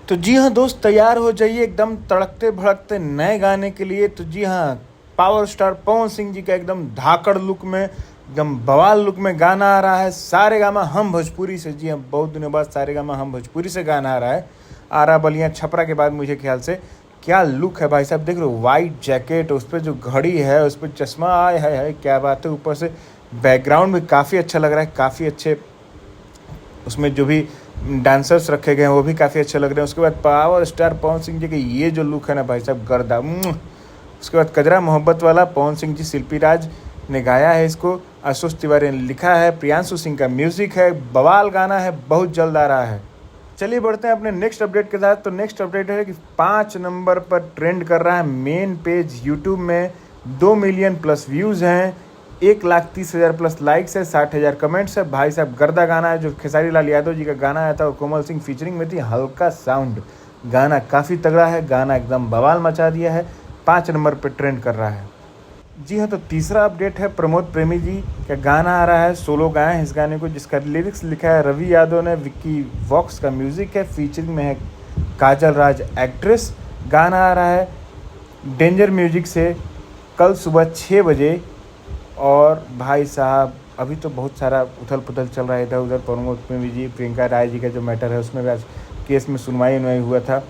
तो जी हाँ दोस्त, तैयार हो जाइए एकदम तड़कते भड़कते नए गाने के लिए। तो जी हाँ, पावर स्टार पवन सिंह जी का एकदम धाकड़ लुक में, एकदम बवाल लुक में गाना आ रहा है सारेगामा हम भोजपुरी से। जी हाँ, बहुत दिनों बाद सारेगामा हम भोजपुरी से गाना आ रहा है। आरा बलिया छपरा के बाद मुझे ख्याल से। क्या लुक है भाई साहब, देख रहे हो, वाइट जैकेट, उस पर जो घड़ी है, उस पर चश्मा, आय है क्या बात है। ऊपर से बैकग्राउंड भी काफ़ी अच्छा लग रहा है, काफ़ी अच्छे उसमें जो भी डांसर्स रखे गए हैं वो भी काफ़ी अच्छे लग रहे हैं। उसके बाद पावर स्टार पवन सिंह जी के ये जो लुक है ना भाई साहब, गर्दा। उसके बाद कजरा मोहब्बत वाला पवन सिंह जी, शिल्पी राज ने गाया है इसको, आशुष तिवारी ने लिखा है, प्रियांशु सिंह का म्यूजिक है, बवाल गाना है, बहुत जल्द आ रहा है। चलिए बढ़ते हैं अपने नेक्स्ट अपडेट के साथ। तो नेक्स्ट अपडेट है कि 5 नंबर पर ट्रेंड कर रहा है मेन पेज यूट्यूब में। 2 मिलियन प्लस व्यूज़ हैं, 1,30,000 प्लस लाइक्स है, 60,000 कमेंट्स है। भाई साहब गर्दा गाना है, जो खेसारी लाल यादव जी का गाना आया था और कोमल सिंह फीचरिंग में थी। हल्का साउंड, गाना काफ़ी तगड़ा है, गाना एकदम बवाल मचा दिया है, 5 नंबर पर ट्रेंड कर रहा है। जी हाँ, तो तीसरा अपडेट है, प्रमोद प्रेमी जी का गाना आ रहा है, सोलो गाए हैं इस गाने को, जिसका लिरिक्स लिखा है रवि यादव ने, विक्की वॉक्स का म्यूज़िक है, फीचरिंग में है काजल राज एक्ट्रेस। गाना आ रहा है डेंजर म्यूजिक से, कल सुबह 6 बजे। और भाई साहब अभी तो बहुत सारा उथल पुथल चल रहा है इधर उधर। प्रमोद प्रेमी जी, प्रियंका राय जी का जो मैटर है उसमें भी आज केस में सुनवाई हुआ था,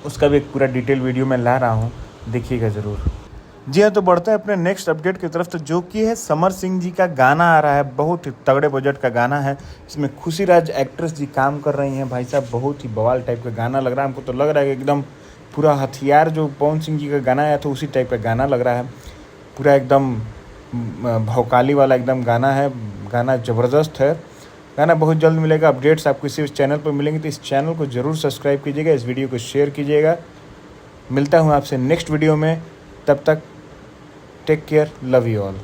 उसका भी एक पूरा डिटेल वीडियो मैं ला रहा हूँ, देखिएगा ज़रूर। जी हाँ, तो बढ़ते हैं अपने नेक्स्ट अपडेट की तरफ। तो जो कि है समर सिंह जी का गाना आ रहा है, बहुत ही तगड़े बजट का गाना है। इसमें खुशी राज एक्ट्रेस जी काम कर रही हैं। भाई साहब बहुत ही बवाल टाइप का गाना लग रहा है, हमको तो लग रहा है कि एकदम पूरा हथियार जो पवन सिंह जी का गाना आया था उसी टाइप का गाना लग रहा है। पूरा एकदम भौकाली वाला एकदम गाना है, गाना ज़बरदस्त है। गाना बहुत जल्द मिलेगा, अपडेट्स आपको इसी चैनल पर मिलेंगे, तो इस चैनल को ज़रूर सब्सक्राइब कीजिएगा, इस वीडियो को शेयर कीजिएगा। मिलता हूँ आपसे नेक्स्ट वीडियो में, तब तक take care, love you all.